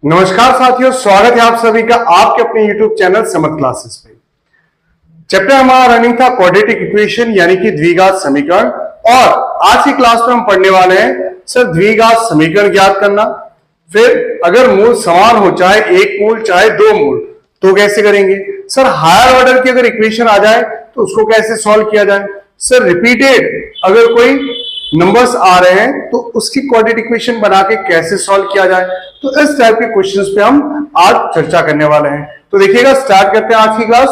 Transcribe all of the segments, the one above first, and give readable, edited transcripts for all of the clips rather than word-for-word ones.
नमस्कार साथियों, स्वागत है आप सभी का आपके अपने YouTube चैनल समर्थ क्लासेस पे। चैप्टर हमारा रनिंग था क्वाड्रेटिक इक्वेशन यानी कि द्विघात समीकरण। और आज की क्लास में हम पढ़ने वाले हैं सर द्विघात समीकरण ज्ञात करना। फिर अगर मूल समान हो, चाहे एक मूल चाहे दो मूल, तो कैसे करेंगे। सर हायर ऑर्डर की अगर इक्वेशन आ जाए तो उसको कैसे सॉल्व किया जाए। सर रिपीटेड अगर कोई नंबर्स आ रहे हैं तो उसकी क्वाड्रेटिक इक्वेशन बना के कैसे सॉल्व किया जाए। तो इस टाइप के क्वेश्चंस पे हम आज चर्चा करने वाले हैं। तो देखिएगा, स्टार्ट करते हैं आज की क्लास।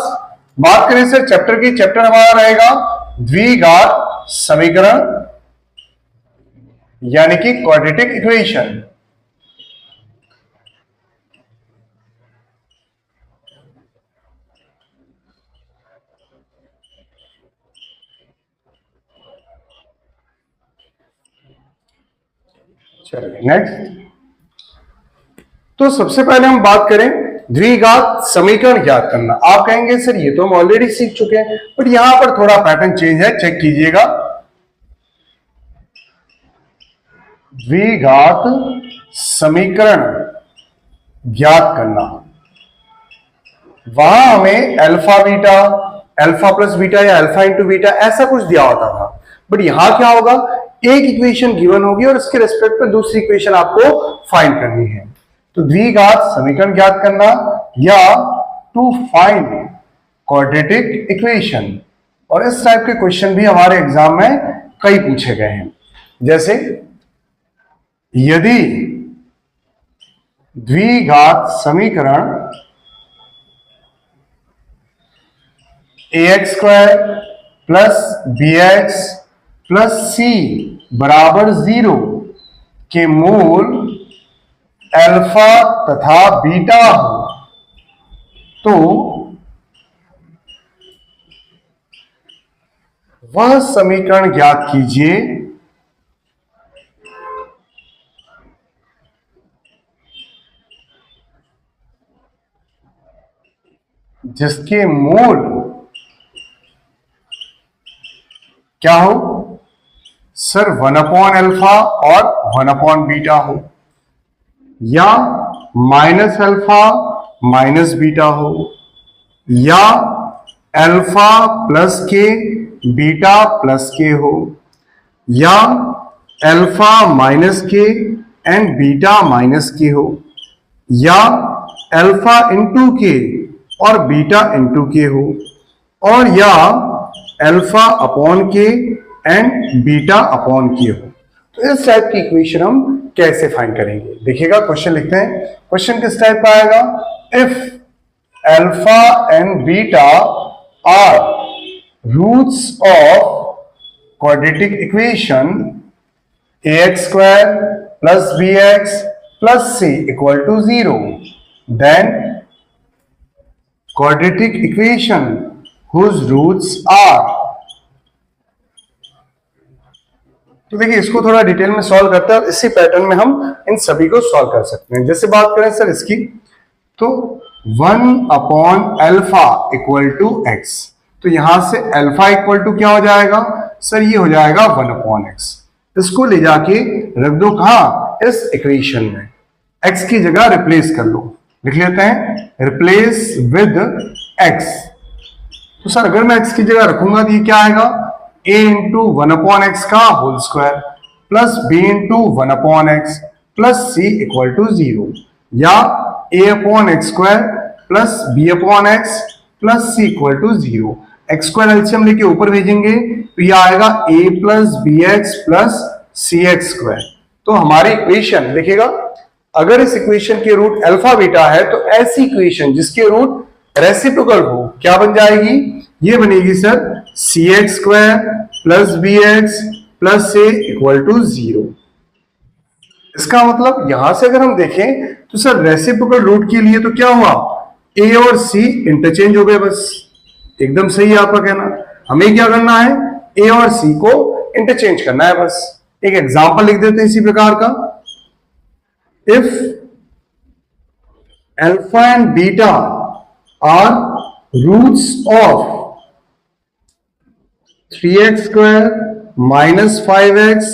बात करें सर चैप्टर की, चैप्टर हमारा रहेगा द्विघात समीकरण यानी कि क्वाड्रेटिक इक्वेशन। चलिए नेक्स्ट। तो सबसे पहले हम बात करें द्विघात समीकरण ज्ञात करना। आप कहेंगे सर ये तो हम ऑलरेडी सीख चुके हैं, बट यहां पर थोड़ा पैटर्न चेंज है, चेक कीजिएगा। द्विघात समीकरण ज्ञात करना, वहां हमें alpha beta, alpha plus beta या अल्फा इंटू बीटा ऐसा कुछ दिया होता था। बट यहां क्या होगा, एक इक्वेशन गिवन होगी और उसके रेस्पेक्ट पर दूसरी इक्वेशन आपको फाइंड करनी है। तो द्विघात समीकरण ज्ञात करना या टू फाइंड क्वाड्रेटिक इक्वेशन। और इस टाइप के क्वेश्चन भी हमारे एग्जाम में कई पूछे गए हैं। जैसे यदि द्विघात समीकरण ax square plus bx plus c बराबर 0 के मूल अल्फा तथा बीटा हो, तो वह समीकरण ज्ञात कीजिए जिसके मूल क्या हो। सर 1 अल्फा और 1 बीटा हो, या माइनस अल्फा माइनस बीटा हो, या अल्फा प्लस के बीटा प्लस के हो, या अल्फा माइनस के एंड बीटा माइनस के हो, या अल्फा इंटू के और बीटा इंटू के हो, और या अल्फा अपॉन के एंड बीटा अपॉन के हो। तो इस टाइप की इक्वेशन हम कैसे फाइंड करेंगे। देखिएगा क्वेश्चन लिखते हैं। क्वेश्चन किस टाइप का आएगा, if alpha and beta are roots of quadratic equation ax square plus bx plus c equal to 0, then quadratic equation whose roots are। तो देखिए इसको थोड़ा डिटेल में सॉल्व करते हैं और इसी पैटर्न में हम इन सभी को सॉल्व कर सकते हैं। जैसे बात करें सर इसकी, तो 1 upon alpha equal to X, तो यहां से अल्फा इक्वल टू क्या हो जाएगा सर, ये हो जाएगा 1 अपॉन एक्स। इसको ले जाके रख दो कहां, इस इक्वेशन में, एक्स की जगह रिप्लेस कर लो। लिख लेते हैं रिप्लेस विद एक्स। तो सर अगर मैं x की जगह रखूंगा तो ये क्या आएगा, a इंटू 1 अपॉन एक्स का whole square plus b into 1 upon X plus c equal to 0, या a upon X square plus b upon X plus c equal to 0। X square LCM लेके ऊपर भेजेंगे तो ये आएगा a plus B X plus C X square. तो हमारी equation देखिएगा, अगर इस इक्वेशन के रूट अल्फा बीटा है तो ऐसी इक्वेशन जिसके रूट रेसिप्रोकल हो क्या बन जाएगी, ये बनेगी sir C X square plus B X plus A equal to 0। इसका मतलब यहां से अगर हम देखें तो सर रेसिप्रोकल रूट के लिए तो क्या हुआ, ए और सी इंटरचेंज हो गए। बस एकदम सही है आपका कहना। हमें क्या करना है, ए और सी को इंटरचेंज करना है। बस एक एग्जांपल लिख देते हैं इसी प्रकार का, if alpha and beta are roots of 3x square minus 5x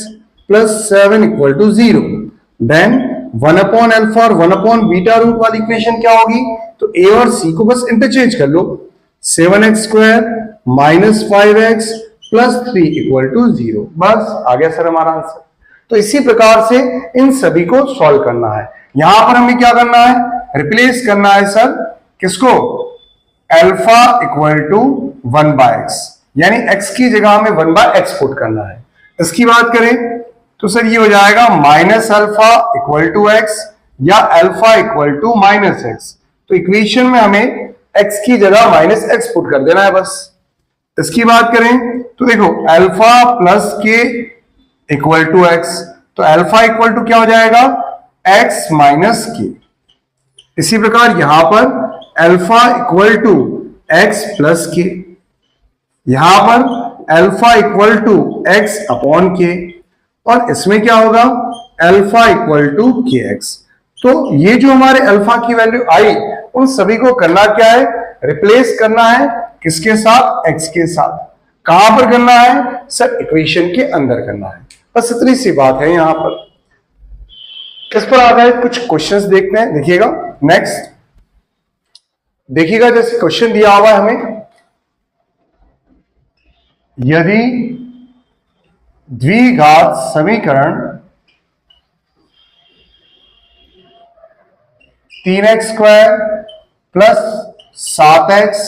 plus 7 equal to 0, then 1 upon alpha और 1 अपॉन बीटा रूट वाली इक्वेशन क्या होगी? तो ए और सी को बस इंटरचेंज कर लो। 7x square minus 5x plus 3 equal to 0। बस आ गया सर हमारा आंसर। तो इसी प्रकार से इन सभी को सॉल्व करना है। यहां पर हमें क्या करना है? रिप्लेस करना है सर किसको? अल्फा इक्वल टू 1/x, यानी x की जगह हमें 1/x पुट करना है। इसकी बात करें तो सर ये हो जाएगा minus alpha equal to x या alpha equal to minus x. तो इक्वेशन में हमें x की जगह माइनस एक्स पुट कर देना है बस। इसकी बात करें तो देखो अल्फा प्लस के इक्वल टू एक्स, तो अल्फा इक्वल टू क्या हो जाएगा? x माइनस के। इसी प्रकार यहां पर alpha equal to X plus K, यहां पर alpha equal to X upon K, और इसमें क्या होगा? Alpha equal to K X. तो ये जो हमारे अल्फा की वैल्यू आई, उन सभी को करना क्या है? रिप्लेस करना है किसके साथ? एक्स के साथ। कहां पर करना है सर? इक्वेशन के अंदर करना है। बस इतनी सी बात है। यहां पर किस पर आधारित कुछ क्वेश्चंस देखते हैं, देखिएगा। नेक्स्ट देखिएगा, जैसे क्वेश्चन दिया हुआ है हमें, यदि द्विघात समीकरण 3x square plus 7x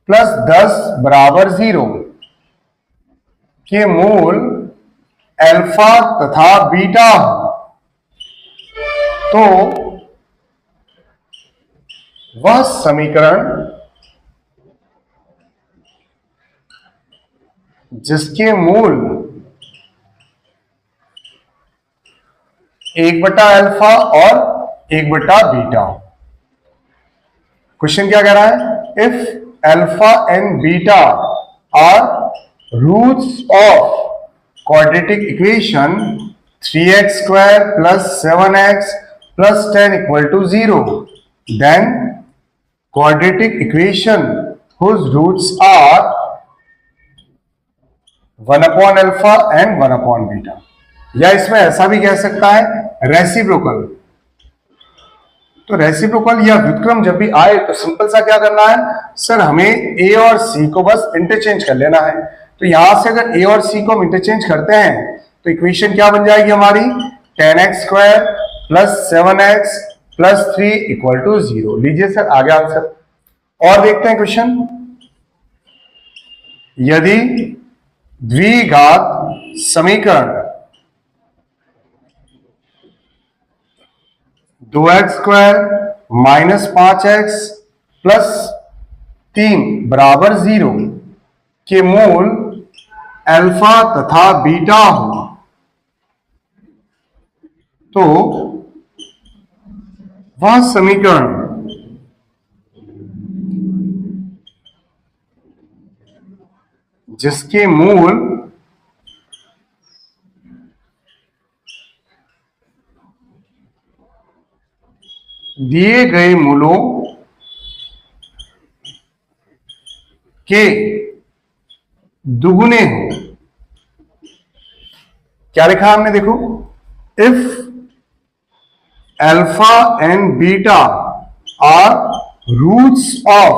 plus 10 बराबर 0 के मूल अल्फा तथा बीटा हो, तो वह समीकरण जिसके मूल 1/अल्फा और 1/बीटा हो। क्वेश्चन क्या कह रहा है? If alpha and beta are roots of quadratic equation 3x square plus 7x plus 10 equal to 0, then quadratic equation whose roots are 1 upon alpha and 1 upon beta, या इसमें ऐसा भी कह सकता है रेसिप्रोकल। तो रेसिप्रोकल या व्युत्क्रम जब भी आए तो सिंपल सा क्या करना है सर? हमें ए और सी को बस इंटरचेंज कर लेना है। तो यहां से अगर ए और सी को हम इंटरचेंज करते हैं तो इक्वेशन क्या बन जाएगी हमारी? 10x square plus 7x plus 3 equal to 0। लीजिए सर आ गया आंसर। और देखते हैं क्वेश्चन, यदि द्विघात समीकरण 2x square minus 5x plus 3 बराबर 0 के मूल अल्फा तथा बीटा हो, तो वह समीकरण जिसके मूल दिए गए मूलों के दुगुने हो। क्या लिखा हमने? देखो, if alpha and beta are roots of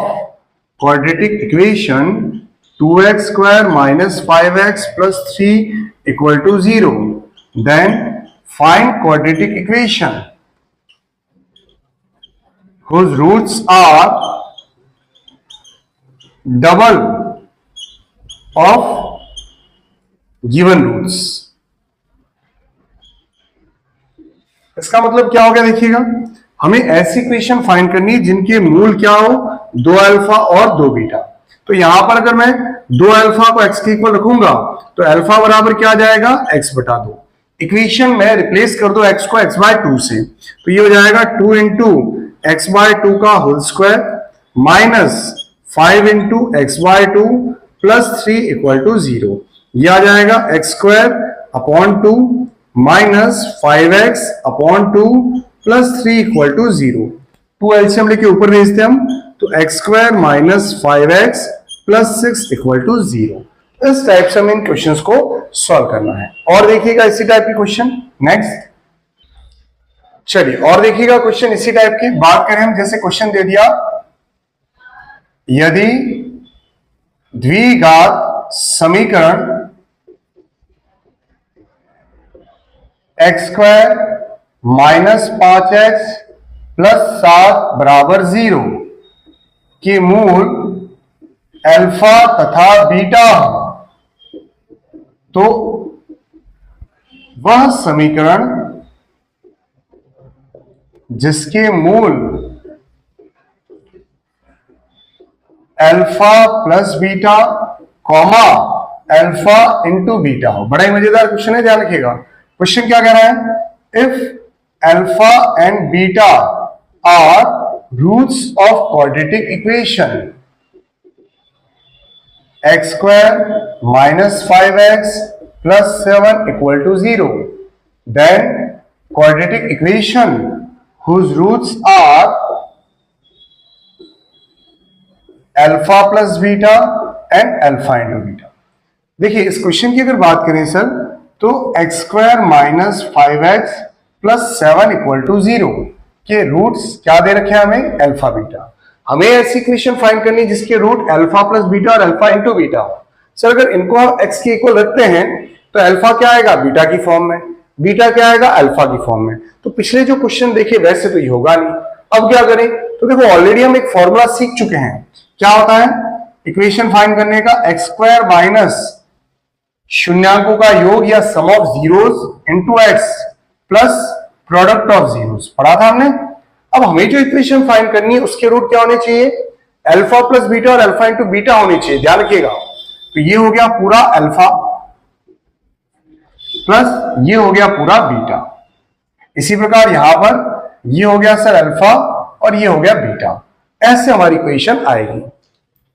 quadratic equation 2x square minus 5x plus 3 equal to 0, then find quadratic equation whose roots are double of given roots। इसका मतलब क्या हो गया? देखिएगा, हमें ऐसी इक्वेशन फाइंड करनी है जिनके मूल क्या हो? 2 अल्फा और 2 बीटा। तो यहां पर अगर मैं 2 अल्फा को x के इक्वल रखूंगा तो अल्फा बराबर क्या आ जाएगा? x बटा 2। इक्वेशन में रिप्लेस कर दो x को x/2 से, तो ये हो जाएगा 2 इंटू x/2 का whole square minus 5 into x/2 plus 3 equal to 0। ये आ जाएगा x square upon 2 minus 5x upon 2 plus 3 equal to 0। 2 LCM लेके ऊपर भेजते हम, तो x square minus 5x plus 6 equal to 0। इस टाइप से हमें इन क्वेश्चंस को सॉल्व करना है। और देखिएगा इसी टाइप के क्वेश्चन। नेक्स्ट चलिए और देखिएगा क्वेश्चन इसी टाइप की बात करें हम। जैसे क्वेश्चन दे दिया, यदि द्विघात समीकरण x² माइनस 5x प्लस 7 बराबर 0 के मूल अल्फा तथा बीटा हो, तो वह समीकरण जिसके मूल alpha plus beta comma alpha into beta हो। बड़ा ही मजेदार क्वेश्चन है, ध्यान रखिएगा। क्वेश्चन क्या कह रहा है? If alpha and beta are roots of quadratic equation x² minus 5x plus 7 equal to 0, then quadratic equation whose roots are alpha plus beta and alpha into beta. देखिए इस क्वेश्चन की अगर बात करें सर, तो x² minus 5x plus 7 equal to 0 के roots क्या दे रखे हैं हमें? Alpha beta. हमें ऐसी इक्वेशन फाइंड करनी जिसके रूट अल्फा प्लस बीटा और अल्फा इंटू बीटा हो। सर अगर इनको हम x के इक्वल रखते हैं तो अल्फा क्या आएगा? बीटा की फॉर्म में, बीटा क्या आएगा? अल्फा की फॉर्म में। तो पिछले जो क्वेश्चन देखे वैसे तो ये होगा नहीं। अब क्या करें? तो देखो ऑलरेडी हम एक फॉर्मूला सीख चुके हैं। क्या होता है इक्वेशन फाइंड करने का? x² माइनस शून्यांकों का योग या sum of zeros into x plus product of zeros, पढ़ा था हमने। अब हमें जो इक्वेशन फाइंड करनी है उसके रूट क्या होने चाहिए? अल्फा प्लस बीटा और अल्फा इंटू बीटा होने चाहिए, ध्यान रखिएगा। तो ये हो गया पूरा अल्फा प्लस ये हो गया पूरा बीटा। इसी प्रकार यहां पर ये हो गया सर अल्फा और ये हो गया बीटा। ऐसे हमारी इक्वेशन आएगी।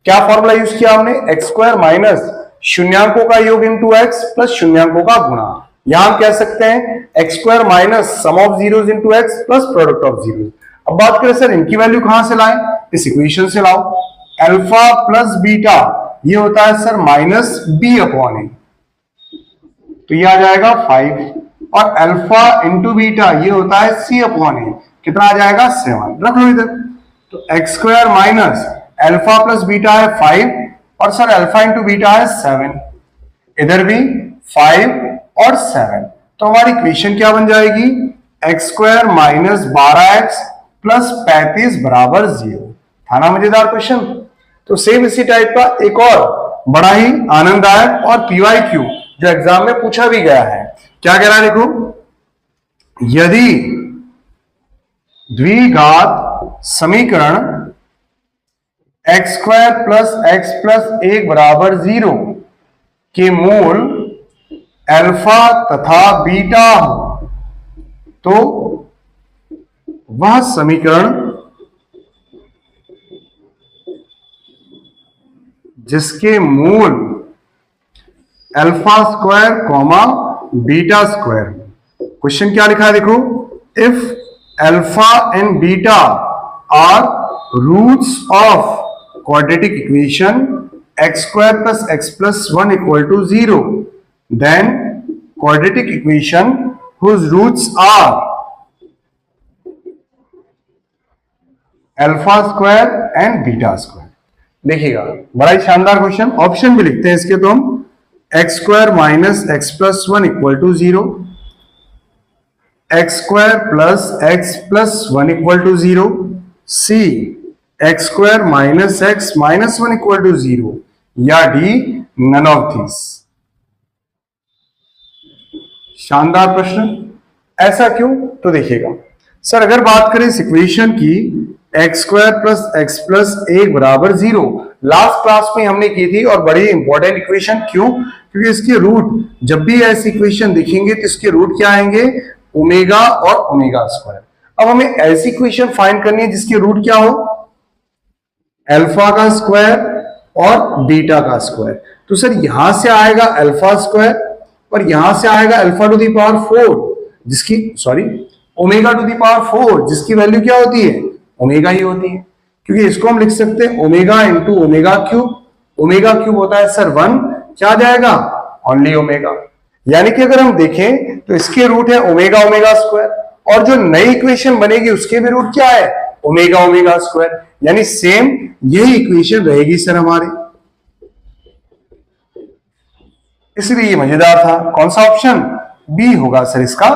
क्या फॉर्मूला यूज किया हमने? x² माइनस शून्यांकों का योग इंटू x प्लस शून्यांकों का गुणा। यहां हम कह सकते हैं x² minus sum of zeros into x plus product of zeros. अब बात करें सर इनकी वैल्यू कहां से लाएं? इस इक्वेशन से लाओ। अल्फा प्लस बीटा ये होता है सर माइनस b अपॉन ए, तो ये आ जाएगा 5, और अल्फा इंटू बीटा ये होता है c अपॉन ए, कितना आ जाएगा? 7। रख लो इधर। तो x² minus alpha plus beta है 5 और सर अल्फा इंटू बीटा है 7, इधर भी 5 और 7। तो हमारी इक्वेशन क्या बन जाएगी? x² माइनस 12x प्लस 35 बराबर 0। था ना मजेदार क्वेश्चन? तो सेम इसी टाइप का एक और बड़ा ही आनंददायक और PYQ जो एग्जाम में पूछा भी गया है। क्या कह रहा है देखो, यदि द्विघात समीकरण x² प्लस x प्लस 1 बराबर 0 के मूल अल्फा तथा बीटा हो, तो वह समीकरण जिसके मूल alpha square comma beta square. Question क्या लिखा है देखो, if alpha and beta are roots of quadratic equation x² plus x plus 1 equal to 0, then quadratic equation whose roots are alpha square and beta square। देखिएगा बड़ा ही शानदार question. Option भी लिखते हैं इसके, तो हम x² minus x plus 1 equal to 0, x² plus x plus 1 equal to 0, c x² minus x minus 1 equal to 0, या डी नन ऑफ दिस। शानदार प्रश्न। ऐसा क्यों? तो देखिएगा सर अगर बात करें इस इक्वेशन की x² प्लस x प्लस 1 बराबर 0, लास्ट क्लास में हमने की थी और बड़ी इंपॉर्टेंट इक्वेशन। क्यों? क्योंकि इसके रूट जब भी ऐसी इक्वेशन दिखेंगे तो इसके रूट क्या आएंगे? ओमेगा और ओमेगा स्क्वायर। अब हमें ऐसी इक्वेशन फाइंड करनी है जिसके रूट क्या हो? अल्फा का स्क्वायर और बीटा का स्क्वायर। तो सर यहां से आएगा अल्फा स्क्वायर और यहां से आएगा अल्फा टू द पावर 4, जिसकी ओमेगा टू द पावर 4, जिसकी वैल्यू क्या होती है? ओमेगा ही होती है। क्योंकि इसको हम लिख सकते हैं omega into omega cube. Omega cube होता है सर 1, क्या आ जाएगा? Only omega. यानी कि अगर हम देखें तो इसके रूट है ओमेगा ओमेगा स्क्वायर और जो नई इक्वेशन बनेगी उसके भी रूट क्या है, ओमेगा ओमेगा स्क्वायर, यानी सेम यही इक्वेशन रहेगी सर हमारी। इसलिए ये मजेदार था। कौन सा ऑप्शन, बी होगा सर इसका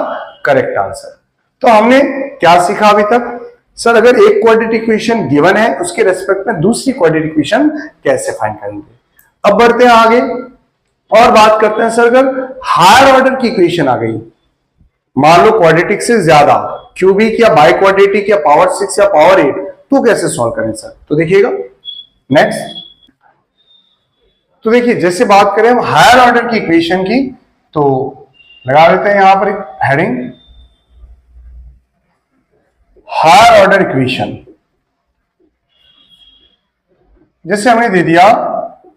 करेक्ट आंसर। तो हमने क्या सीखा अभी तक सर, अगर एक क्वाड्रेटिक इक्वेशन गिवन है उसके रेस्पेक्ट में दूसरी क्वाड्रेटिक इक्वेशन कैसे फाइंड करेंगे। अब बढ़ते हैं आगे और बात करते हैं सर, अगर हायर ऑर्डर की इक्वेशन आ गई, मान लो क्वाड्रेटिक से ज्यादा, क्यूबिक या बाई क्वाड्रेटिक या पावर 6 या पावर 8, तो कैसे सॉल्व करें सर। तो देखिएगा नेक्स्ट, तो देखिए जैसे बात करें हम हायर ऑर्डर की इक्वेशन की, तो लगा देते हैं यहां पर एक हेडिंग, हायर ऑर्डर इक्वेशन। जैसे हमने दे दिया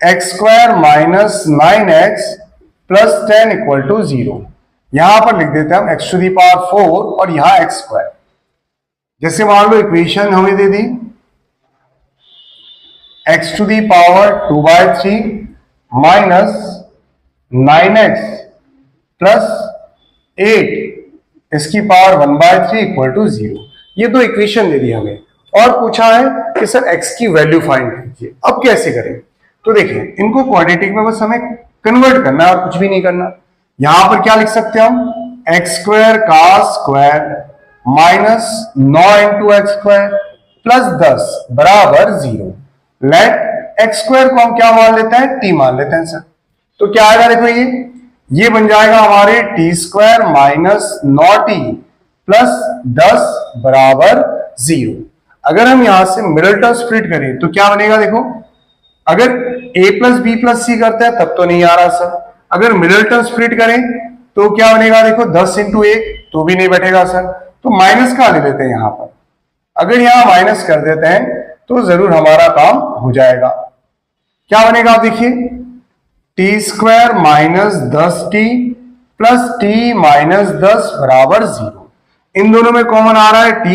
x² minus 9x plus 10 equal to 0, यहां पर लिख देते हैं हम x टू दी पावर 4 और यहां x²। जैसे मान लो इक्वेशन हमें दे दी x to the power 2/3 minus 9x plus 8 इसकी पावर 1/3 इक्वल टू 0। ये दो इक्वेशन दे दी हमें और पूछा है कि सर x की वैल्यू फाइंड कीजिए। अब कैसे करें, तो देखिए इनको क्वाड्रेटिक में बस हमें कन्वर्ट करना है और कुछ भी नहीं करना। यहां पर क्या लिख सकते हैं हम, x² का square minus 9 into x² plus 10 बराबर 0। लेट x² को हम क्या मान लेते हैं, t मान लेते हैं सर। तो क्या आएगा देखो, ये बन जाएगा हमारे t² माइनस 9t प्लस 10 बराबर 0। अगर हम यहां से मिडिल टर्म स्प्लिट करें तो क्या बनेगा देखो, अगर a प्लस बी प्लस सी करते हैं तब तो नहीं आ रहा सर, अगर मिडिल टर्म स्प्लिट करें तो क्या बनेगा देखो, 10 इंटू 1 तो भी नहीं बैठेगा सर, तो माइनस का ले लेते हैं यहां पर। अगर यहां माइनस कर देते हैं तो जरूर हमारा काम हो जाएगा। क्या बनेगा आप देखिए, t² minus 10t plus t minus 10 बराबर 0। इन दोनों में कॉमन आ रहा है t,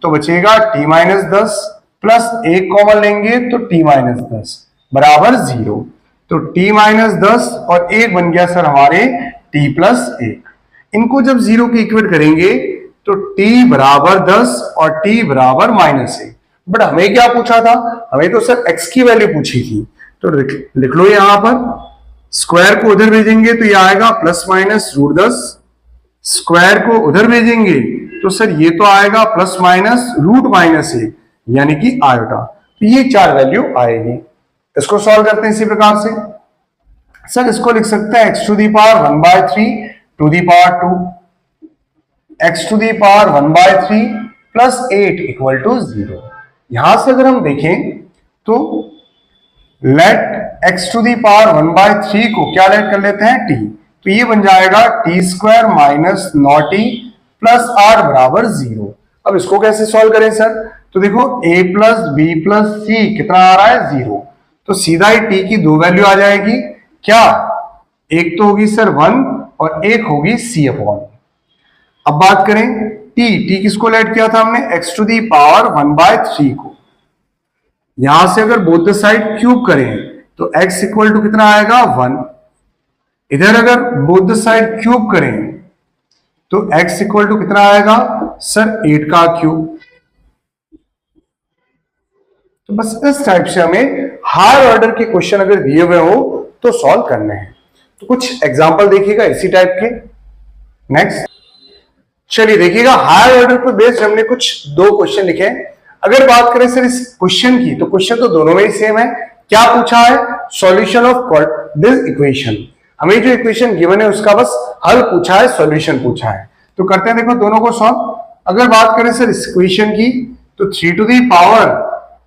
तो बचेगा t माइनस 10 प्लस 1 कॉमन लेंगे तो t माइनस 10 बराबर 0। तो t माइनस 10 और 1 बन गया सर हमारे t प्लस 1। इनको जब 0 के इक्वेट करेंगे तो t बराबर 10 और t बराबर माइनस 1। बट हमें क्या पूछा था, हमें तो सर x की वैल्यू पूछी थी, तो लिख लो यहां पर, स्क्वायर को उधर भेजेंगे तो यह आएगा प्लस माइनस √10, स्क्वायर को उधर भेजेंगे तो सर ये तो आएगा प्लस माइनस √-1 यानी कि आयोटा। तो ये 4 वैल्यू आएगी। इसको सॉल्व करते हैं इसी प्रकार से सर, इसको लिख सकते हैं x to the power 1/3 to the power 2, x to the power 1/3 plus 8 equal to 0। यहां से अगर हम देखें तो let x to the power 1/3 को क्या लेट कर लेते हैं t, तो ये बन जाएगा t² माइनस 9t प्लस 8 बराबर 0। अब इसको कैसे सॉल्व करें सर, तो देखो a प्लस बी प्लस सी कितना आ रहा है 0, तो सीधा ही t की 2 वैल्यू आ जाएगी। क्या, एक तो होगी सर 1 और एक होगी c अपॉन। अब बात करें t किसको लेट किया था हमने, x टू दी पावर 1/3 को। यहां से अगर बोथ द साइड क्यूब करें तो x इक्वल टू कितना आएगा 1। इधर अगर बोथ द साइड क्यूब करें तो x इक्वल टू कितना आएगा सर 8 का क्यूब। तो बस इस टाइप से हमें हायर ऑर्डर के क्वेश्चन अगर दिए हुए हो तो सॉल्व करने हैं। तो कुछ एग्जांपल देखिएगा इसी टाइप के। नेक्स्ट चलिए देखिएगा, हायर ऑर्डर पर बेस्ड हमने कुछ 2 क्वेश्चन लिखे हैं। अगर बात करें सर इस क्वेश्चन की, तो क्वेश्चन तो दोनों में ही सेम है। क्या पूछा है, सॉल्यूशन ऑफ दिस इक्वेशन। हमें जो इक्वेशन गिवन है उसका बस हल पूछा है, सॉल्यूशन पूछा है। तो करते हैं देखो दोनों को सॉल्व। अगर बात करें सर इस इक्वेशन की, तो 3 to the power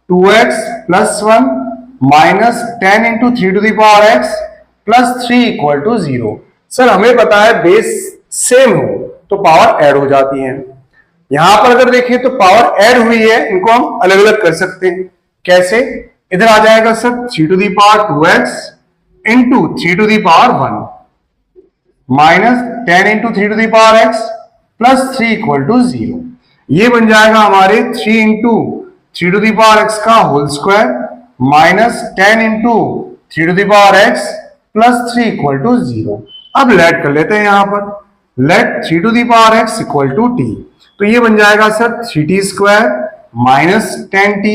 2x plus 1 minus 10 into 3 to the power x plus 3 equal to 0। Sir हमें पता है बेस सेम हो तो पावर ऐड हो जाती है। यहां पर अगर देखें तो पावर ऐड हुई है, इनको हम अलग अलग कर सकते हैं। कैसे, इधर आ जाएगा sir 3 to the power 2x into 3 to the power 1 minus 10 into 3 to the power x plus 3 equal to 0। ये बन जाएगा हमारे 3 into 3 to the power x का whole square minus 10 into 3 to the power x plus 3 equal to 0। अब let कर लेते हैं यहां पर, let 3 to the power x equal to t। तो ये बन जाएगा sir 3t² minus 10t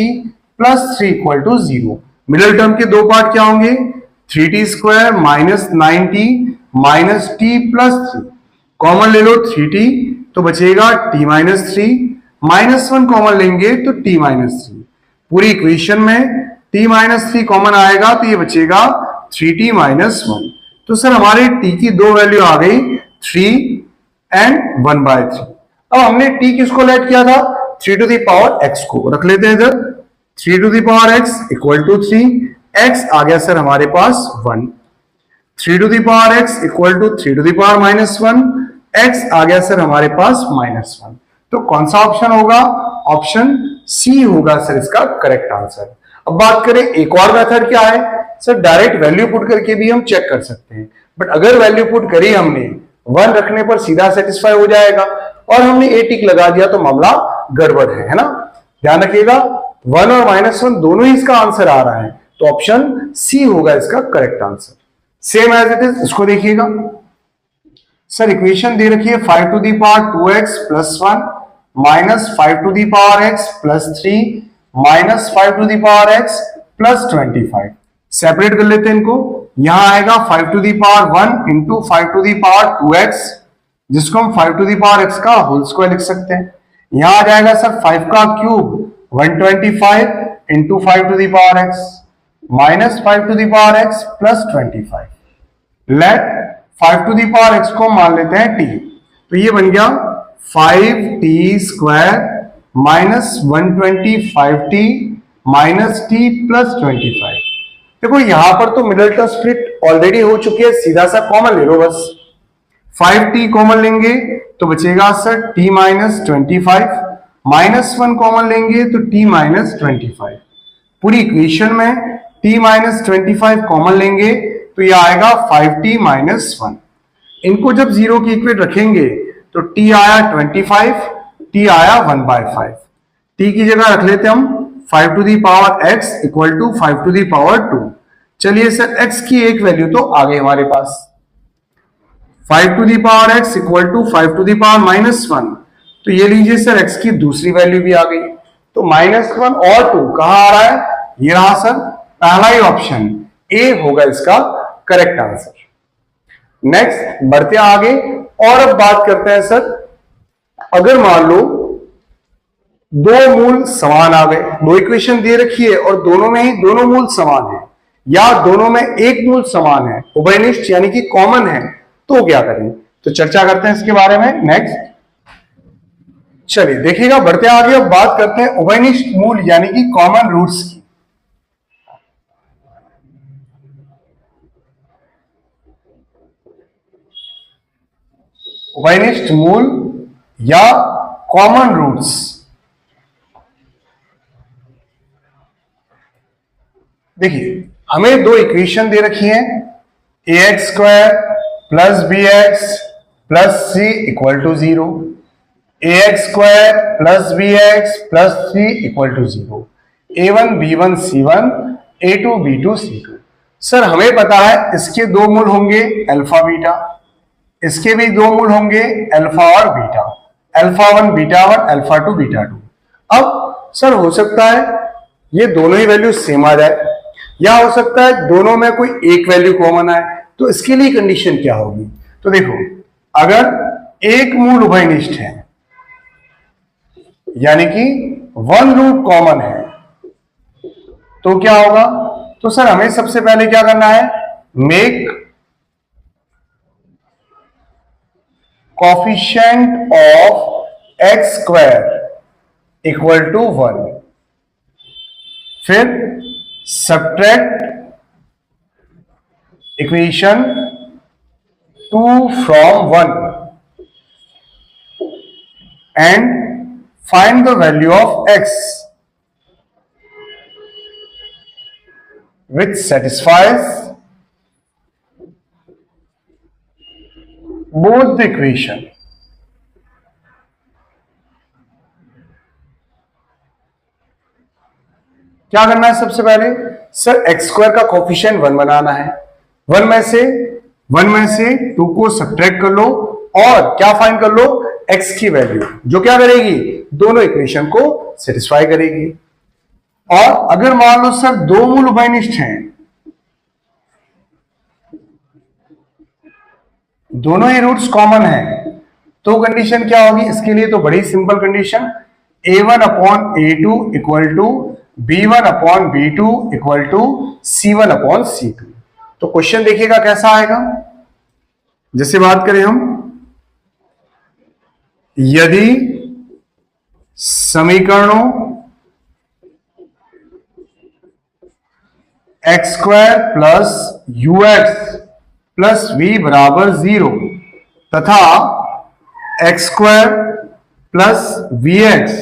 plus 3 equal to 0। Middle term के दो पार्ट क्या होंगे, 3t² minus 9t minus t plus 3। Common ले लो 3t तो बचेगा t माइनस 3, माइनस 1 कॉमन लेंगे तो t माइनस 3। पूरी इक्वेशन में t माइनस 3 कॉमन आएगा तो ये बचेगा 3t माइनस 1। तो सर हमारे t की दो वैल्यू आ गई 3 एंड 1/3। अब हमने t किसको लेट किया था, 3 टू द पावर x को रख लेते हैं इधर। 3 to the power x equal to 3, x आ गया सर हमारे पास 1। 3 to the power x equal to 3 to the power minus 1, x आ गया सर हमारे पास माइनस 1। तो कौन सा ऑप्शन होगा, ऑप्शन सी होगा सर इसका करेक्ट आंसर। अब बात करें एक और मेथड क्या है, सर डायरेक्ट वैल्यू पुट करके भी हम चेक कर सकते हैं। बट अगर वैल्यू पुट करी हमने 1 रखने पर सीधा सेटिस्फाई हो जाएगा, और हमने ए टिक लगा दिया तो मामला गड़बड़ है ना। ध्यान रखिएगा 1 और -1 दोनों ही इसका आंसर आ रहा है, तो ऑप्शन सी होगा इसका correct answer. Same as it is इसको देखिएगा सर, इक्वेशन दे रखी है 5 to the power 2x plus 1 minus 5 to the power x plus 3 minus 5 to the power x plus 25। Separate कर लेते हैं इनको। यहां आएगा 5 to the power 1 into 5 to the power 2x, जिसको हम 5 टू दी पावर x का होल स्क्वायर लिख सकते हैं। यहां आ जाएगा सर 5 का cube 125 into 5 to the power x minus 5 to the power x plus 25। Let 5 to the power x को मान लेते हैं t, तो ये बन गया 5t² minus 125t minus t plus 25। देखो यहां पर तो मिडिल टर्म स्प्लिट ऑलरेडी हो चुकी है, सीधा सा कॉमन ले लो बस। 5t कॉमन लेंगे तो बचेगा sir t minus 25, minus 1 common लेंगे तो t माइनस 25। पूरी इक्वेशन में t माइनस 25 कॉमन लेंगे तो ये आएगा 5t माइनस 1। इनको जब जीरो की इक्वेट रखेंगे तो t आया 25, t आया 1/5। t की जगह रख लेते हम 5 to the power x equal to 5 to the power 2। चलिए सर x की एक वैल्यू तो आ गई हमारे पास, 5 to the power x equal to 5 to the power minus 1। तो ये लीजिए सर x की दूसरी वैल्यू भी आ गई। तो -1 और 2 कहां आ रहा है, ये रहा सर पहला ही ऑप्शन, ए होगा इसका करेक्ट आंसर। नेक्स्ट बढ़ते आगे और अब बात करते हैं सर, अगर मान लो दो मूल समान आ गए, दो इक्वेशन दे रखी है और दोनों में ही दोनों मूल समान है, या दोनों में एक मूल समान है, उभयनिष्ठ यानी कि कॉमन है, तो क्या करें, तो चर्चा करते हैं इसके बारे में। नेक्स्ट चलिए देखिएगा बढ़ते आगे, अब बात करते हैं उभयनिष्ठ मूल यानी कि कॉमन रूट्स की। उभयनिष्ठ मूल या कॉमन रूट्स, देखिए हमें दो इक्वेशन दे रखी हैं, ax² plus bx plus c equal to 0, ax² plus bx plus c equal to 0, a1 b1 c1 a2 b2 c2। Sir हमें पता है इसके दो मूल होंगे अल्फा बीटा, इसके भी दो मूल होंगे अल्फा और beta, alpha 1 beta 1 alpha 2 beta 2। अब सर हो सकता है ये दोनों ही वैल्यू सेम आ जाए, या हो सकता है दोनों में कोई एक वैल्यू कॉमन आए, तो इसके लिए कंडीशन क्या होगी, तो देखो अगर एक मूल उभयनिष्ठ है यानी कि वन रूट कॉमन है, तो क्या होगा, तो सर हमें सबसे पहले क्या करना है, make coefficient of x² equal to 1, फिर subtract equation 2 from 1 and find the value of x which satisfies both the equation। क्या करना है सबसे पहले, सर x² का कोफिशिएंट 1 बनाना है, 1 में से 2 को सब्ट्रैक्ट कर लो और क्या फाइंड कर लो, x की वैल्यू, जो क्या करेगी, दोनों इक्वेशन को सेटिस्फाई करेगी। और अगर मान लो सर दो मूल उभयनिष्ठ हैं, दोनों ही रूट्स कॉमन है, तो कंडीशन क्या होगी इसके लिए, तो बड़ी simple condition, a1 upon a2 equal to b1 upon b2 equal to c1 upon c2। तो क्वेश्चन देखिएगा कैसा आएगा। जैसे बात करें हम, यदि समीकरणों x square plus u x plus v बराबर 0 तथा x square plus v x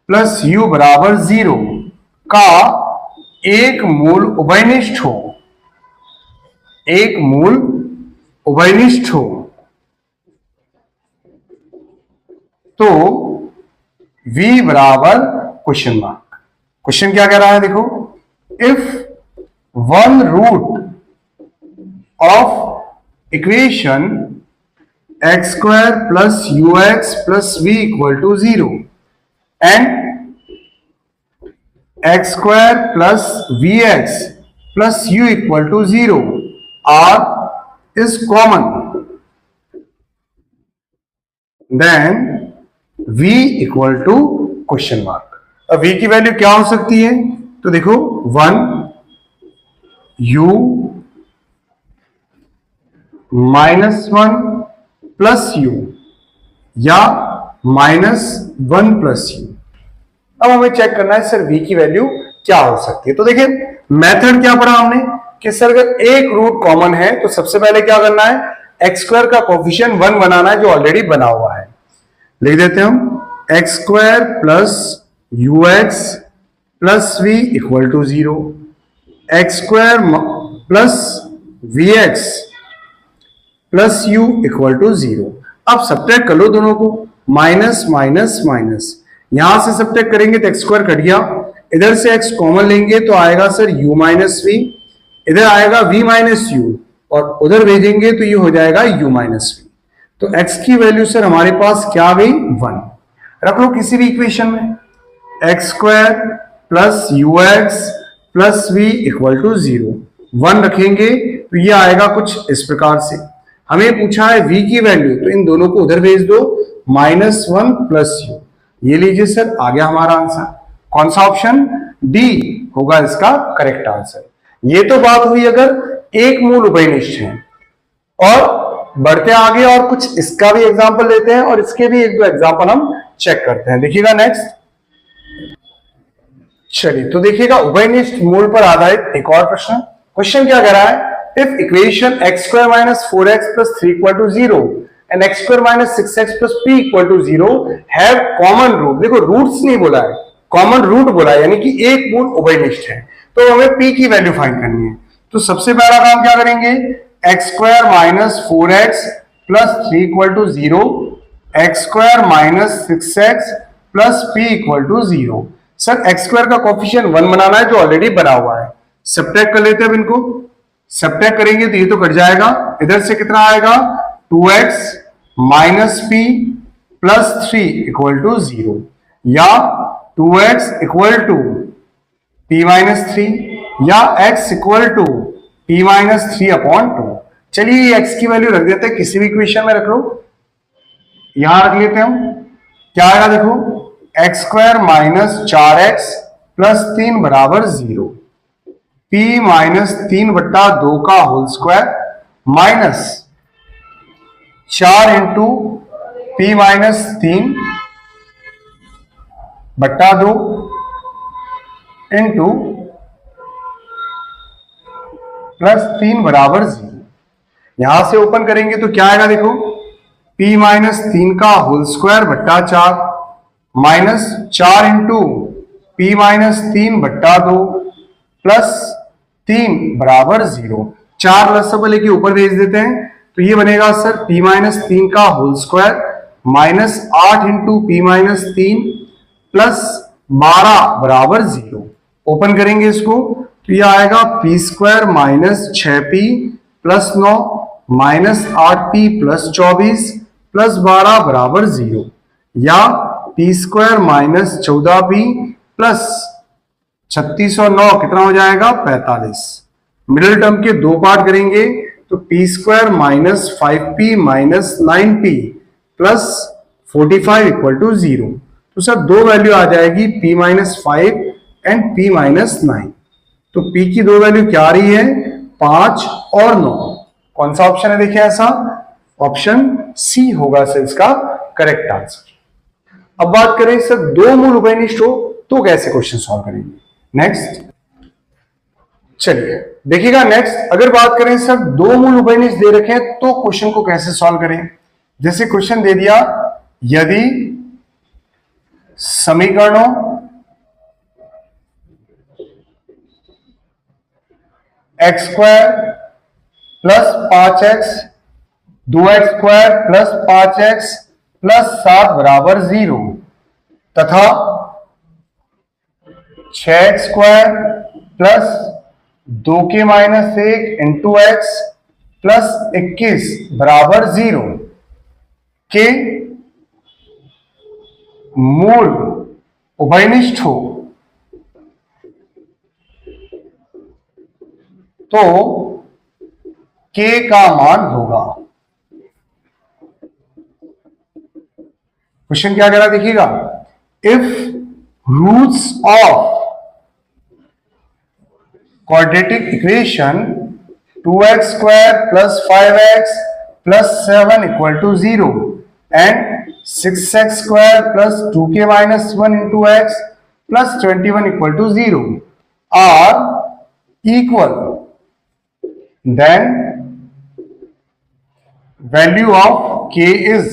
plus u बराबर 0 का एक मूल उभयनिष्ठ हो, एक मूल उभयनिष्ठ हो, तो v बराबर क्वेश्चन मार्क। क्वेश्चन क्या कह रहा है, देखो, if one root of equation x square plus u x plus v equal to 0 and x square plus v x plus u equal to 0 are is common, then v equal to question mark. अब v की value क्या हो सकती है, तो देखो 1 u -1 plus u या -1 plus u। अब हमें चेक करना है सर v की वैल्यू क्या हो सकती है। तो देखिए मेथड क्या पढ़ा हमने कि सर अगर एक रूट कॉमन है तो सबसे पहले क्या करना है, एक्स स्क्वायर का कोफिशिएंट 1 बनाना है जो ऑलरेडी बना हुआ है। लिख देते हैं हम x square plus u x plus v equal to 0, x square plus v x plus u equal to 0। अब सब्ट्रैक्ट कर लो दोनों को, माइनस माइनस माइनस, यहां से सब्ट्रैक्ट करेंगे तो एक्स स्क्वायर कट गया, इधर से एक्स कॉमन लेंगे तो आएगा सर u माइनस वी, इधर आएगा v माइनस यू और उधर भेजेंगे तो ये हो जाएगा u माइनस वी। तो x की वैल्यू सर हमारे पास क्या आ गई, 1। रख लो किसी भी इक्वेशन में, x square plus u x plus v equal to 0, 1 रखेंगे तो ये आएगा कुछ इस प्रकार से। हमें पूछा है v की वैल्यू, तो इन दोनों को उधर भेज दो, -1 प्लस यू। ये लीजिए सर, आ गया हमारा आंसर। कौन सा ऑप्शन, डी होगा इसका करेक्ट आंसर। ये तो बात हुई अगर एक मूल उभयनिष्ठ है। और बढ़ते आगे और कुछ इसका भी एग्जांपल लेते हैं और इसके भी एक दो एग्जांपल हम चेक करते हैं। देखिएगा नेक्स्ट, चलिए तो देखिएगा उभयनिष्ठ मूल पर आधारित एक और प्रश्न। क्वेश्चन क्या कह रहा है, if equation x square minus 4x plus 3 equal to 0 and x square minus 6x plus p equal to 0 have common root. देखो रूट्स नहीं बोला है, कॉमन रूट बोला है, यानी कि एक मूल उभयनिष्ठ है। तो हमें p की वैल्यू फाइंड करनी है। तो सबसे पहला काम क्या करेंगे, x square minus 4x plus 3 equal to 0, x square minus 6x plus p equal to 0। Sir x square का कोफिशिएंट 1 बनाना है जो ऑलरेडी बना हुआ है। सब्ट्रैक्ट कर लेते हैं अब इनको, सब्ट्रैक्ट करेंगे तो ये तो कट जाएगा, इधर से कितना आएगा 2x minus p plus 3 equal to 0 या 2x equal to p minus 3 या x equal to p minus 3 upon 2। चलिए x की वैल्यू रख देते हैं, किसी भी इक्वेशन में रख लो, यहां रख लेते हैं हम। क्या आएगा देखो, x square minus 4x plus 3 बराबर 0, p माइनस 3 बट्टा 2 का whole square minus 4 into p minus 3 बट्टा 2 इंटू प्लस 3 बराबर 0। यहां से ओपन करेंगे तो क्या आएगा देखो, p माइनस 3 का होल स्क्वायर बट्टा 4 माइनस 4 इंटू p माइनस 3 बट्टा 2 प्लस 3 बराबर 0। 4 लसब लेके ऊपर भेज देते हैं तो ये बनेगा सर p माइनस 3 का whole square minus 8 into p minus 3 plus 12 बराबर 0। ओपन करेंगे इसको तो ये आएगा p square minus 6p plus 9 minus 8p plus 24 plus 12 बराबर 0, या P square minus 14p plus 3609 कितना हो जाएगा 45। मिडिल टर्म के दो पार्ट करेंगे तो p square minus 5p minus 9p plus 45 equal to 0। तो सर दो वैल्यू आ जाएगी p minus 5 and p minus 9। तो p की दो वैल्यू क्या आ रही है 5 और 9। कौन सा ऑप्शन है देखिए ऐसा, ऑप्शन सी होगा सर इसका करेक्ट आंसर। अब बात करें सर दो मूल उभयनिष्ठ हो तो कैसे क्वेश्चन सॉल्व करेंगे। नेक्स्ट चलिए देखिएगा, नेक्स्ट अगर बात करें सर दो मूल उभयनिष्ठ दे रखे हैं तो क्वेश्चन को कैसे सॉल्व करें। जैसे क्वेश्चन दे दिया, यदि समीकरणों x square plus 5x 2x square plus 5x plus 7 बराबर 0 तथा 6x square plus 2k minus 1 into x plus 21 बराबर 0 के मूल उभयनिष्ठ हो तो k का मान होगा। क्वेश्चन क्या कह रहा है देखिएगा, if roots of quadratic equation 2x square plus 5x plus 7 equal to 0 and 6x square plus 2k minus 1 into x plus 21 equal to 0 are equal, then value of k is,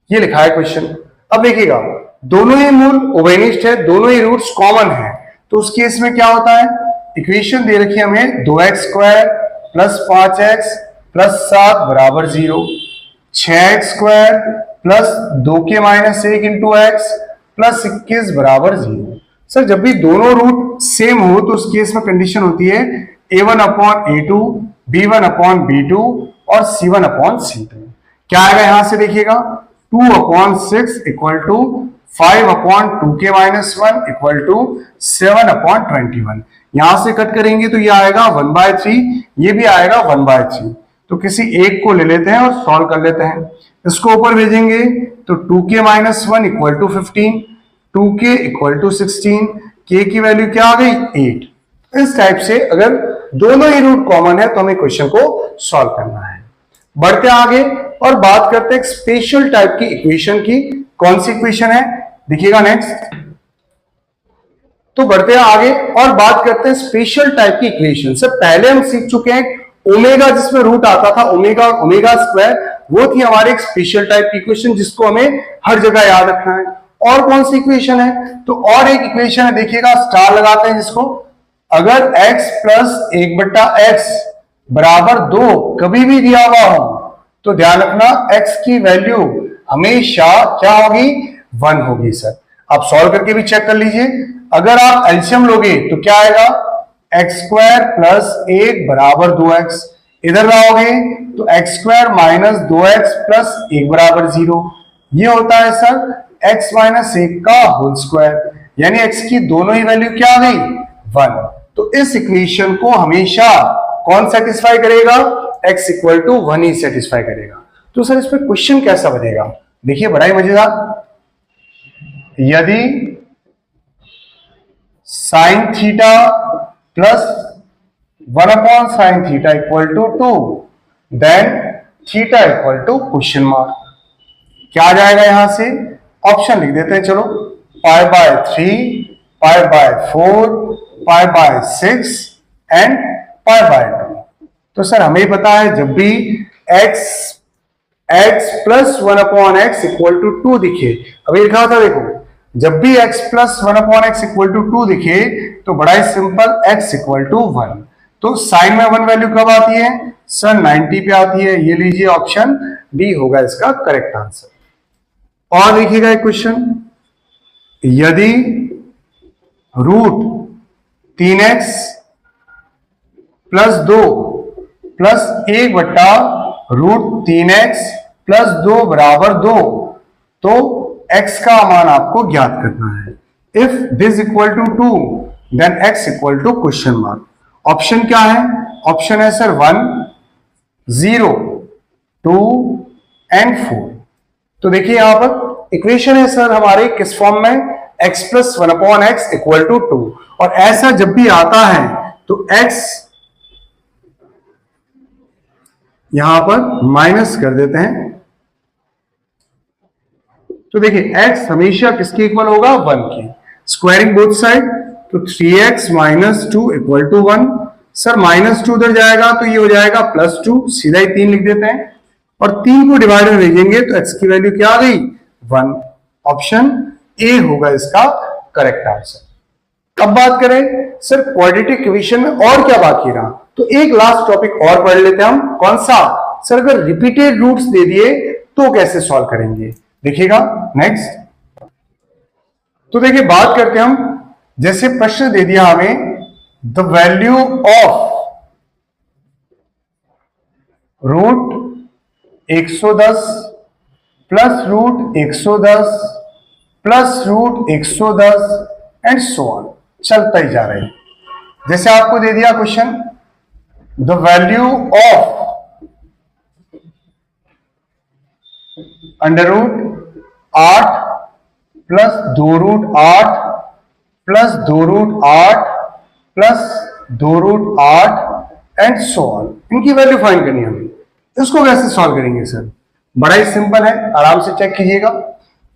ये लिखा है question. अब देखिएगा दोनों ही मूल उभयनिष्ठ है, दोनों ही रूट्स कॉमन है, तो उस केस में क्या होता है, इक्वेशन दे रखी है हमें 2x square plus 5x plus 7 बराबर 0, 6x square plus 2k minus 1 into x plus 21 बराबर 0। सर जब भी दोनों रूट सेम हो तो उस केस में कंडीशन होती है a1 upon a2, b1 upon b2 और c1 अपॉन c2। क्या आएगा यहां से देखिएगा, 2 upon 6 equal to 5 upon 2k minus 1 equal to 7 upon 21। यहां से कट करेंगे तो ये आएगा 1/3, ये भी आएगा 1/3। तो किसी एक को ले लेते हैं और सॉल्व कर लेते हैं। इसको ऊपर भेजेंगे तो 2k minus 1 equal to 15, 2k equal to 16, k की वैल्यू क्या आ गई 8। इस टाइप से अगर दोनों ही रूट कॉमन है तो हमें क्वेश्चन को सॉल्व करना है। बढ़ते आगे और बात करते हैं एक स्पेशल टाइप की इक्वेशन की। कौन सी इक्वेशन है देखिएगा नेक्स्ट। तो बढ़ते हैं आगे और बात करते हैं स्पेशल टाइप की इक्वेशन से। पहले हम सीख चुके हैं ओमेगा, जिसमें रूट आता था ओमेगा, ओमेगा स्क्वायर, वो थी हमारी एक स्पेशल टाइप की इक्वेशन जिसको हमें हर जगह याद रखना है। और कौन सी इक्वेशन है, तो और एक इक्वेशन है देखिएगा, स्टार लगाते हैं जिसको, अगर x प्लस 1/x बराबर 2 कभी भी दिया हुआ हो तो ध्यान रखना x की वैल्यू हमेशा क्या होगी 1 होगी। सर आप सॉल्व करके भी चेक कर लीजिए, अगर आप एलसीएम लोगे तो क्या आएगा, एक्स स्क्वायर प्लस 1 बराबर 2x, इधर लाओगे तो x square minus 2x plus 1 बराबर 0। ये होता है सर x माइनस 1 का होल स्क्वायर, यानी x की दोनों ही वैल्यू क्या आ गई 1। तो इस इक्वेशन को हमेशा कौन सेटिस्फाई करेगा, x इक्वल टू 1 ही सेटिस्फाई करेगा। तो सर इस पर क्वेश्चन कैसा बनेगा, देखिए बड़ा ही मजेदार। यदि sine theta plus 1 upon sine theta equal to 2, then theta equal to question mark. क्या आ जाएगा यहां से, ऑप्शन लिख देते हैं चलो, π/3, π/4, π/6 एंड π/2। तो सर हमें पता है जब भी x plus 1 upon x equal to 2 दिखे, अभी लिखा था देखो, जब भी x plus 1 upon x equal to 2 दिखे तो बड़ा ही सिंपल x इक्वल टू 1। तो साइन में 1 वैल्यू कब आती है सर 90 पे आती है। ये लीजिए ऑप्शन डी होगा इसका करेक्ट आंसर। और देखिएगा एक क्वेश्चन, यदि root 3x plus 2 plus 1/, √3x plus 2 बराबर 2, तो x का मान आपको ज्ञात करना है। If this equal to 2 then x equal to question mark. Option क्या है? ऑप्शन है सर 1, 0, 2 एंड 4। तो देखिए यहां पर इक्वेशन है सर हमारे किस फॉर्म में, x plus 1/x equal to 2, और ऐसा जब भी आता है तो x यहां पर माइनस कर देते हैं। तो देखिए x हमेशा किसके इक्वल होगा? 1 के। स्क्वायरिंग बोथ साइड, तो 3x minus 2 equal to 1। Sir minus 2 उधर जाएगा तो ये हो जाएगा +2, सीधा ही 3 लिख देते हैं, और 3 को डिवाइड में भेजेंगे तो x की वैल्यू क्या आ गई? 1। ऑप्शन ए होगा इसका करेक्ट आंसर। अब बात करें सर क्वाड्रेटिक इक्वेशन में और क्या बाकी रहा, तो एक लास्ट टॉपिक और पढ़ लेते हैं हम। कौन सा? सर अगर रिपीटेड रूट्स दे दिए तो कैसे सॉल्व करेंगे, देखिएगा नेक्स्ट। तो देखिए बात करते हैं हम, जैसे प्रश्न दे दिया हमें the value of √110 plus √110 plus √110 and so on, चलता ही जा रहा है। जैसे आपको दे दिया question the value of √8 plus 2√8 plus 2√8 plus 2√8 and so on, इनकी वैल्यू फाइंड करनी है हमें। इसको कैसे सॉल्व करेंगे सर? बड़ा ही सिंपल है, आराम से चेक कीजिएगा।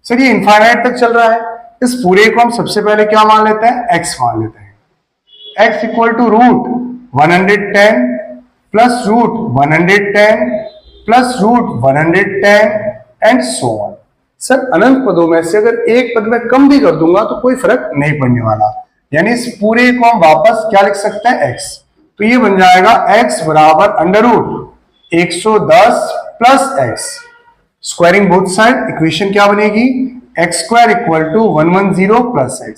सर ये इनफाइनाइट तक चल रहा है, इस पूरे को हम सबसे पहले क्या मान लेते हैं? x मान लेते हैं। x equal to √110 plus √110 plus √110 and so on. Sir अनंत पदों में से अगर एक पद में कम भी कर दूंगा तो कोई फर्क नहीं पड़ने वाला, यानी इस पूरे को हम वापस क्या लिख सकते हैं? x। तो ये बन जाएगा x बराबर √110 plus x। Squaring both side, equation क्या बनेगी? x² equal to 110 plus x।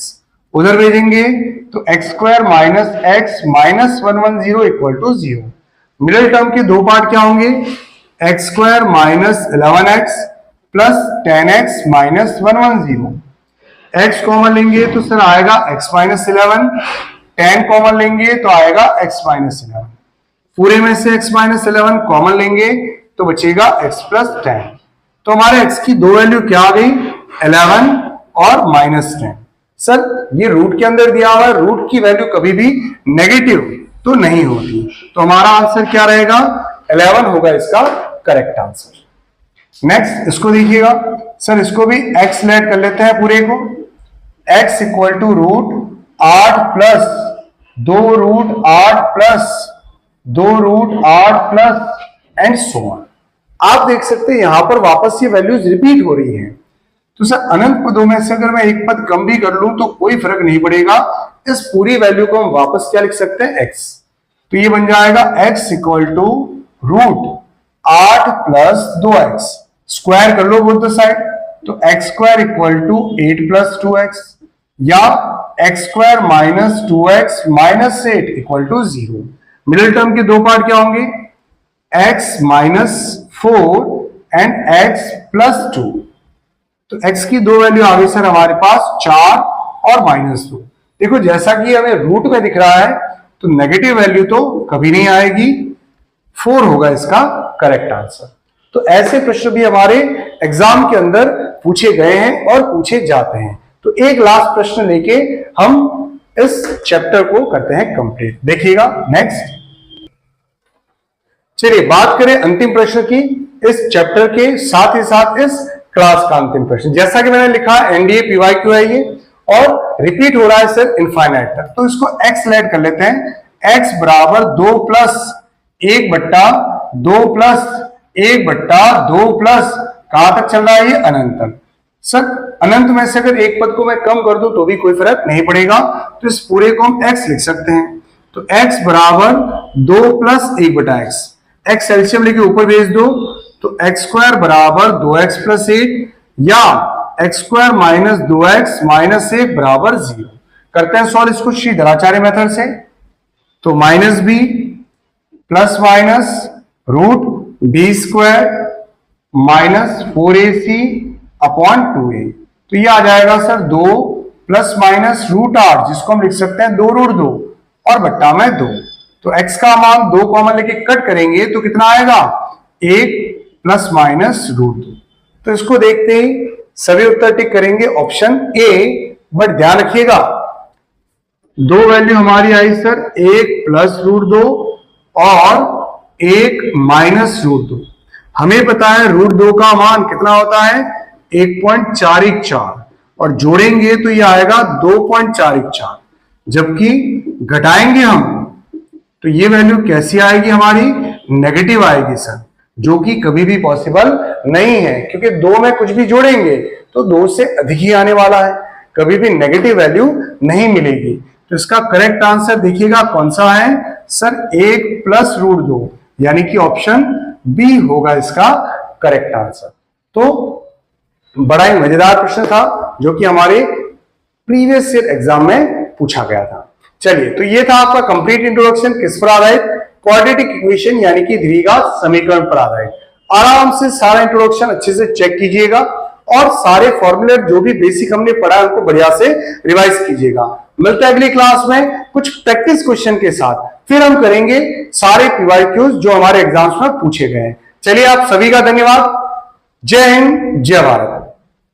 उधर भेजेंगे तो x² minus x minus 110 equal to 0। Middle term के दो पार्ट क्या होंगे? x² minus 11x plus 10x minus 110। x common लेंगे तो सर आएगा x माइनस 11, 10 कॉमन लेंगे तो आएगा x माइनस 11। पूरे में से x माइनस 11 कॉमन लेंगे तो बचेगा x प्लस 10। तो हमारे x की दो वैल्यू क्या आ गई? 11 और माइनस 10। सर ये रूट के अंदर दिया हुआ है, रूट की वैल्यू कभी भी नेगेटिव तो नहीं होती, तो हमारा आंसर क्या रहेगा? 11 होगा इसका करेक्ट आंसर। नेक्स्ट इसको देखिएगा सर, इसको भी x लेट कर लेते हैं पूरे को। x equal to √8 plus 2√8 plus 2√8 plus and so on. आप देख सकते हैं यहां पर वापस ये वैल्यूज रिपीट हो रही हैं। तो सर अनंत पदों में से अगर मैं एक पद कम भी कर लूं तो कोई फर्क नहीं पड़ेगा, इस पूरी वैल्यू को हम वापस क्या लिख सकते हैं? x। तो ये बन जाएगा x equal to √8 plus 2x। Square कर लो बोथ साइड, तो x² equal to 8 plus 2x, या x² minus 2x minus 8 equal to 0। Middle term के दो पार्ट क्या होंगे? x minus 4 and x plus 2। तो x की दो वैल्यू आ गई सर हमारे पास 4 और -2। देखो जैसा कि हमें रूट में दिख रहा है तो नेगेटिव वैल्यू तो कभी नहीं आएगी, 4 होगा इसका करेक्ट आंसर। तो ऐसे प्रश्न भी हमारे एग्जाम के अंदर पूछे गए हैं और पूछे जाते हैं। तो एक लास्ट प्रश्न लेके हम इस चैप्टर को करते हैं कंप्लीट, देखिएगा नेक्स्ट। चलिए बात करें अंतिम प्रश्न की इस चैप्टर के साथ ही साथ इस क्लास का अंतिम प्रश्न। जैसा कि मैंने लिखा एनडीए पीवाईक्यू है ये, और रिपीट हो रहा है सर इनफाइनाइट तक, तो इसको x लेट कर लेते हैं। x बराबर 2 प्लस 1 बट्टा 2 प्लस 1 बट्टा 2 प्लस, कहां तक चल रहा है ये? अनंत तक। सर अनंत में से अगर एक पद को मैं कम कर दूं तो भी कोई फर्क नहीं पड़ेगा, तो इस पूरे को हम x लिख सकते हैं। तो x बराबर 2 प्लस 1 बटा x, x एलसीएम लेके ऊपर भेज दो तो x² बराबर 2x प्लस 8, या x² माइनस 2x माइनस 1 बराबर 0। करते हैं सॉल्व इसको श्रीधराचार्य मेथड से। तो -b plus minus b square minus 4ac upon 2a। तो ये आ जाएगा सर 2 प्लस माइनस √8, जिसको हम लिख सकते हैं 2√2 और बट्टा में 2। तो x का मान 2 कॉमन लेके कट करेंगे तो कितना आएगा 1 प्लस माइनस √2। तो इसको देखते ही सभी उत्तर टिक करेंगे ऑप्शन ए। बट ध्यान रखिएगा दो वैल्यू हमारी आई सर 1 प्लस √2 और 1 माइनस √2। हमें पता है √2 का मान कितना होता है 1.414 और जोड़ेंगे तो ये आएगा 2.414। जबकि घटाएंगे हम तो ये वैल्यू कैसी आएगी हमारी नेगेटिव आएगी सर, जो कि कभी भी पॉसिबल नहीं है, क्योंकि 2 में कुछ भी जोड़ेंगे तो 2 से अधिक ही आने वाला है, कभी भी नेगेटिव वैल्यू नहीं मिलेगी। तो इसका करेक्ट आंसर देखिएगा कौन सा है सर 1 प्लस √2, यानी कि ऑप्शन बी होगा इसका करेक्ट आंसर। तो बड़ा ही मजेदार प्रश्न था जो कि हमारे प्रीवियस ईयर एग्जाम में पूछा गया था। चलिए, तो ये था आपका कंप्लीट इंट्रोडक्शन किस पर आधारित, क्वाड्रेटिक इक्वेशन यानी कि द्विघात समीकरण पर आधारित। आराम से सारा इंट्रोडक्शन अच्छे से चेक कीजिएगा और सारे फॉर्मूले जो भी बेसिक हमने पढ़ा है उनको बढ़िया से रिवाइज कीजिएगा। मिलते हैं अगली क्लास में कुछ प्रैक्टिस क्वेश्चन के साथ, फिर हम करेंगे सारे पीवाईक्यूज जो हमारे एग्जाम्स में पूछे गए हैं। चलिए, आप सभी का धन्यवाद। जय हिंद, जय भारत।